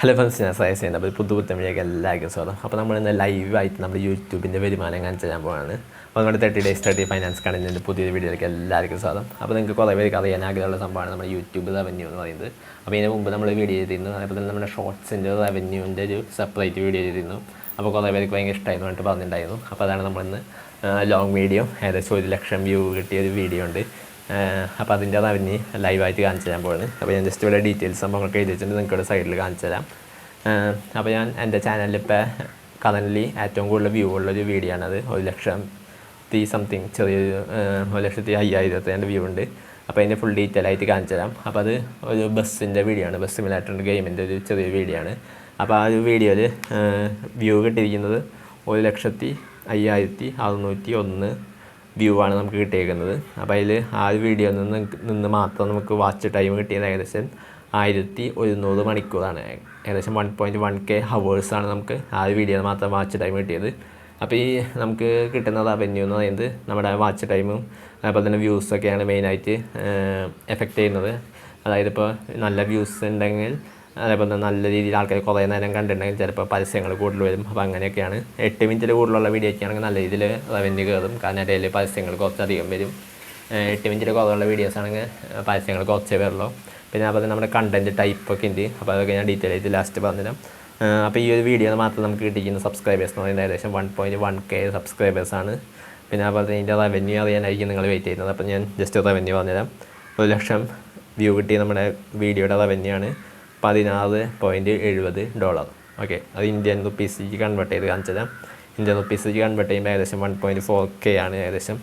Hello friends, ഞാൻ സയസ് ചെയ്യുന്നത് അപ്പോൾ പുതുപുത്തമിഴിയൊക്കെ എല്ലാവർക്കും സ്വാഗതം. അപ്പോൾ നമ്മളിന്ന് ലൈവായിട്ട് നമ്മുടെ യൂട്യൂബിൻ്റെ വരുമാനം കാണിച്ച് തരാൻ പോവാണ്. അപ്പോൾ നമ്മുടെ 30 Days 30 Finance കണ്ടൻറ്റിൻ്റെ പുതിയൊരു വീഡിയോയിലേക്ക് എല്ലാവർക്കും സ്വാഗതം. അപ്പോൾ നിങ്ങൾക്ക് കുറേ പേർക്ക് അറിയാൻ ആഗ്രഹമുള്ള സംഭവമാണ് നമ്മുടെ യൂട്യൂബ് റവന്യൂ എന്ന് പറയുന്നത്. അപ്പോൾ ഇതിന് മുമ്പ് നമ്മൾ വീഡിയോ ചെയ്തിരുന്നു, അതേപോലെ തന്നെ നമ്മുടെ ഷോർട്സിൻ്റെ റവന്യൂവിൻ്റെ ഒരു സെപ്പറേറ്റ് വീഡിയോ ചെയ്തിരുന്നു. അപ്പോൾ കുറേ പേർക്ക് ഭയങ്കര ഇഷ്ടമായിരുന്നു പറഞ്ഞിട്ട് പറഞ്ഞിട്ടുണ്ടായിരുന്നു. അപ്പോൾ അതാണ് നമ്മളിന്ന് ലോങ് വീഡിയോ, ഏകദേശം 1 ലക്ഷം വ്യൂ കിട്ടിയ ഒരു വീഡിയോ ഉണ്ട്. അപ്പോൾ അതിൻ്റെ റവന്യൂ ലൈവായിട്ട് കാണിച്ചു തരാൻ പോവാണ്. അപ്പോൾ ഞാൻ ജസ്റ്റ് ഇവിടെ ഡീറ്റെയിൽസ് സംഭവങ്ങളൊക്കെ എഴുതി വെച്ചിട്ട് നിങ്ങൾക്ക് ഇവിടെ സൈഡിൽ കാണിച്ചു തരാം. അപ്പോൾ ഞാൻ എൻ്റെ ചാനലിൽ ഇപ്പോൾ കറൻ്റ്ലി ഏറ്റവും കൂടുതൽ വ്യൂ ഉള്ളൊരു വീഡിയോ ആണത്. 1,00,000 സംതിങ് ചെറിയൊരു 1,50,000 വ്യൂ ഉണ്ട്. അപ്പോൾ അതിൻ്റെ ഫുൾ ഡീറ്റെയിൽ ആയിട്ട് കാണിച്ചു തരാം. അപ്പോൾ അത് ഒരു ബസ്സിൻ്റെ വീഡിയോ ആണ്, ബസ് സിമുലേറ്ററിൻ്റെ ഗെയിമിൻ്റെ ഒരു ചെറിയ വീഡിയോ ആണ്. അപ്പോൾ ആ ഒരു വീഡിയോയിൽ വ്യൂ കിട്ടിയിരിക്കുന്നത് 1,05,601 വ്യൂ ആണ് നമുക്ക് കിട്ടിയേക്കുന്നത്. അപ്പോൾ അതിൽ ആ ഒരു വീഡിയോ നിന്ന് മാത്രം നമുക്ക് വാച്ച് ടൈം കിട്ടിയത് ഏകദേശം 1,100 മണിക്കൂറാണ്. ഏകദേശം 1.1K ഹവേഴ്സാണ് നമുക്ക് ആ ഒരു വീഡിയോയിൽ മാത്രം വാച്ച് ടൈം കിട്ടിയത്. അപ്പോൾ ഈ നമുക്ക് കിട്ടുന്ന റവന്യൂ എന്ന് പറയുന്നത് നമ്മുടെ വാച്ച് ടൈമും അതുപോലെ തന്നെ വ്യൂസൊക്കെയാണ് മെയിനായിട്ട് എഫക്റ്റ് ചെയ്യുന്നത്. അതായത് ഇപ്പോൾ നല്ല വ്യൂസ് ഉണ്ടെങ്കിൽ, അതേപോലെ തന്നെ നല്ല രീതിയിൽ ആൾക്കാർ കുറേ നേരം കണ്ടിട്ടുണ്ടെങ്കിൽ ചിലപ്പോൾ പരസ്യങ്ങൾ കൂടുതൽ വരും. അപ്പോൾ അങ്ങനെയൊക്കെയാണ്. 8 മിനിറ്റിൽ കൂടുതലുള്ള വീഡിയോ ഒക്കെ ആണെങ്കിൽ നല്ല രീതിയിൽ റവന്യൂ കയറും, കാരണം ഇടയിൽ പരസ്യങ്ങൾ കുറച്ചധികം വരും. 8 മിനിറ്റിൽ കുറവുള്ള വീഡിയോസ് ആണെങ്കിൽ പരസ്യങ്ങൾ കുറച്ചേ വരുള്ളൂ. പിന്നെ അതുപോലെ നമ്മുടെ കണ്ടൻറ്റ് ടൈപ്പൊക്കെ ഉണ്ട്. അപ്പോൾ അതൊക്കെ ഞാൻ ഡീറ്റെയിൽ ആയിട്ട് ലാസ്റ്റ് പറഞ്ഞുതരാം. അപ്പോൾ ഈ ഒരു വീഡിയോ മാത്രം നമുക്ക് കിട്ടിയിരിക്കുന്ന സബ്സ്ക്രൈബേഴ്സ് എന്ന് പറയുന്നത് ഏകദേശം 1.1K സബ്സ്ക്രൈബേഴ്സാണ്. പിന്നെ അതുപോലെ തന്നെ ഇതിൻ്റെ റവന്യൂ അറിയാനായിരിക്കും നിങ്ങൾ വെയിറ്റ് ചെയ്യുന്നത്. അപ്പോൾ ഞാൻ ജസ്റ്റ് റവന്യൂ പറഞ്ഞുതരാം. 1 ലക്ഷം വ്യൂ കിട്ടിയ നമ്മുടെ വീഡിയോയുടെ റവന്യൂ ആണ് $16.70. ഓക്കെ, അത് ഇന്ത്യൻ റുപ്പീസിലേക്ക് കൺവേർട്ട് ചെയ്ത് കാണിച്ചു തരാം. ഇന്ത്യൻ റുപ്പീസിലേക്ക് കൺവേർട്ട് ചെയ്യുമ്പോൾ ഏകദേശം 1.4K ആണ്, ഏകദേശം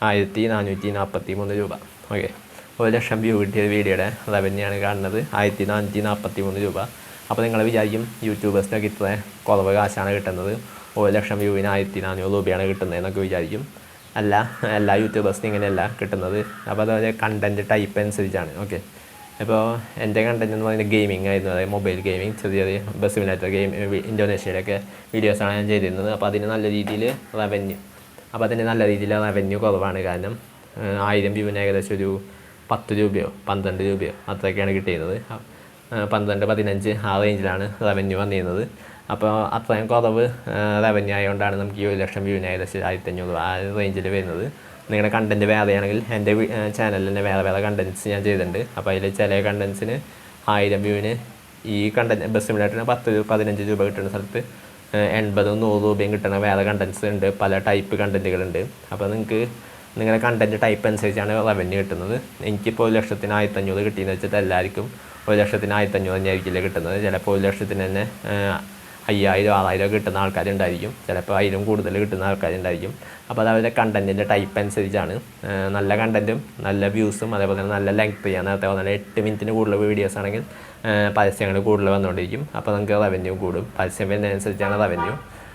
1,443 രൂപ. ഓക്കെ, 1 ലക്ഷം വ്യൂ കിട്ടിയ വീഡിയോയുടെ റവന്യൂ ആണ് കാണുന്നത് 1,443 രൂപ. അപ്പോൾ നിങ്ങൾ വിചാരിക്കും യൂട്യൂബേഴ്സിനൊക്കെ ഇത്ര കുറവ് കാശാണ് കിട്ടുന്നത്, 1 ലക്ഷം വ്യൂവിന് 1,400 രൂപയാണ് കിട്ടുന്നതെന്നൊക്കെ വിചാരിക്കും. അല്ല, എല്ലാ യൂട്യൂബേഴ്സിനും ഇങ്ങനെയല്ല കിട്ടുന്നത്. അപ്പോൾ അതുപോലെ കണ്ടൻറ്റ് ടൈപ്പ് അനുസരിച്ചാണ്. ഓക്കെ, ഇപ്പോൾ എൻ്റെ കണ്ടൻറ്റ് എന്ന് പറയുന്നത് ഗെയിമിംഗ് ആയിരുന്നു, അതായത് മൊബൈൽ ഗെയിമിംഗ്, ചെറിയ ചെറിയ ബസ് സിമുലേറ്റർ ഗെയിം, ഇന്തോനേഷ്യയിലൊക്കെ വീഡിയോസാണ് ഞാൻ ചെയ്തിരുന്നത്. അപ്പോൾ അതിന് നല്ല രീതിയിൽ റവന്യൂ കുറവാണ്. കാരണം 1000 വ്യൂവിന് ഏകദേശം ഒരു 10 രൂപയോ 12 രൂപയോ അത്രയൊക്കെയാണ് കിട്ടിയിരുന്നത്. 12-15 ആ റേഞ്ചിലാണ് റവന്യൂ വന്നിരുന്നത്. അപ്പോൾ അത്രയും കുറവ് റവന്യൂ ആയതുകൊണ്ടാണ് നമുക്ക് ഈ 1 ലക്ഷം വ്യൂവിന് ഏകദേശം 1,500 ആ റേഞ്ചിൽ വരുന്നത്. നിങ്ങളുടെ കണ്ടൻറ്റ് വേറെയാണെങ്കിൽ എൻ്റെ ചാനലിൽ തന്നെ വേറെ കണ്ടൻറ്റ്സ് ഞാൻ ചെയ്തിട്ടുണ്ട്. അപ്പോൾ അതിൽ ചില കണ്ടൻറ്റ്സിന് 1000 വ്യൂവിന് ഈ കണ്ടൻറ്റ് ബസ് സിമുലേറ്ററിന് 10-15 രൂപ കിട്ടുന്ന സ്ഥലത്ത് 80-100 രൂപയും കിട്ടുന്ന വേറെ കണ്ടൻറ്റ്സ് ഉണ്ട്. പല ടൈപ്പ് കണ്ടൻറ്റുകളുണ്ട്. അപ്പോൾ നിങ്ങളുടെ കണ്ടൻറ്റ് ടൈപ്പ് അനുസരിച്ചാണ് റവന്യൂ കിട്ടുന്നത്. എനിക്കിപ്പോൾ 1 ലക്ഷത്തിന് 1,500 കിട്ടിയെന്ന് വെച്ചിട്ട് എല്ലാവർക്കും 1 ലക്ഷത്തിന് 1,500 തന്നെയായിരിക്കില്ല കിട്ടുന്നത്. ചിലപ്പോൾ 1 ലക്ഷത്തിന് തന്നെ 5,000-6,000 കിട്ടുന്ന ആൾക്കാരുണ്ടായിരിക്കും, ചിലപ്പോൾ 1,000 കൂടുതൽ കിട്ടുന്ന ആൾക്കാരുണ്ടായിരിക്കും. അപ്പോൾ അത് അവരുടെ കണ്ടൻറ്റിൻ്റെ ടൈപ്പ് അനുസരിച്ചാണ്. നല്ല കണ്ടൻറ്റും നല്ല വ്യൂസും അതേപോലെ തന്നെ നല്ല ലെങ്ത് ചെയ്യാൻ നേരത്തെ പറഞ്ഞാൽ 8 മിനിറ്റിന് കൂടുതൽ വീഡിയോസ് ആണെങ്കിൽ പരസ്യങ്ങൾ കൂടുതൽ വന്നുകൊണ്ടിരിക്കും. അപ്പോൾ നമുക്ക് റവന്യൂ കൂടും. പരസ്യം വരുന്നതനുസരിച്ചാണ് റവന്യൂ.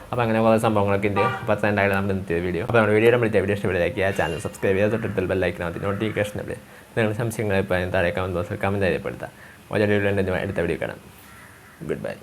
അപ്പോൾ അങ്ങനെ കുറേ സംഭവങ്ങളൊക്കെ ഉണ്ട്. അപ്പോൾ അത്രയുണ്ടായാലും നമ്മൾ ഇന്നത്തെ വീഡിയോ. അപ്പോൾ നമ്മുടെ വീഡിയോ ഇഷ്ടപ്പെടുക ചാനൽ സബ്സ്ക്രൈബ് ചെയ്ത് തൊട്ടിട്ട് ബെല്ലൈക്കനകത്ത് നോട്ടിഫിക്കേഷൻ ഉണ്ട്. നിങ്ങളുടെ സംശയങ്ങൾ ഇപ്പോൾ താഴെ കമൻറ്റ് ബോക്സിൽ കമൻറ്റ് ചെയ്യപ്പെടുത്താം. ഒരു വീഡിയോ അടുത്ത വീഡിയോ കാണാം. Good bye.